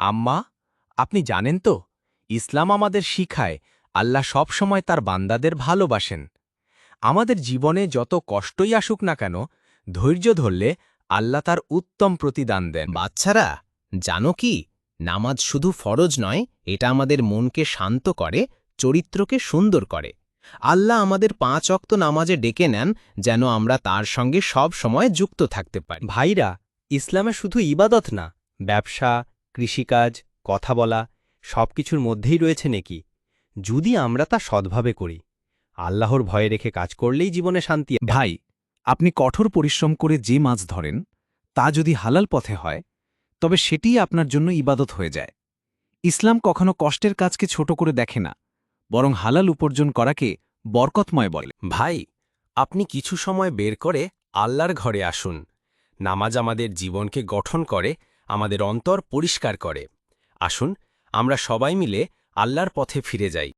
আম্মা, আপনি জানেন তো ইসলাম আমাদের শিখায় আল্লাহ সব সময় তার বান্দাদের ভালোবাসেন। আমাদের জীবনে যত কষ্টই আসুক না কেন, ধৈর্য ধরলে আল্লাহ তার উত্তম প্রতিদান দেন। বাচ্চারা, জানো কি, নামাজ শুধু ফরজ নয়, এটা আমাদের মনকে শান্ত করে, চরিত্রকে সুন্দর করে। আল্লাহ আমাদের 5 ওয়াক্ত নামাজে ডেকে নেন যেন আমরা তার সঙ্গে সব সময় যুক্ত থাকতে পারি। ভাইরা, ইসলামে শুধু ইবাদত না, ব্যবসা, কৃষিকাজ, কথা বলা সবকিছুর মধ্যেই রয়েছে নেকি, যদি আমরা তা সৎভাবে করি। আল্লাহর ভয়ে রেখে কাজ করলেই জীবনে শান্তি। ভাই, আপনি কঠোর পরিশ্রম করে যে মাছ ধরেন তা যদি হালাল পথে হয় তবে সেটিই আপনার জন্য ইবাদত হয়ে যায়। ইসলাম কখনো কষ্টের কাজকে ছোট করে দেখে না, বরং হালাল উপার্জন করাকে বরকতময় বলে। ভাই, আপনি কিছু সময় বের করে আল্লাহর ঘরে আসুন। নামাজ আমাদের জীবনকে গঠন করে, আমাদের অন্তর পরিষ্কার করে। আসুন, আমরা সবাই মিলে আল্লাহর পথে ফিরে যাই।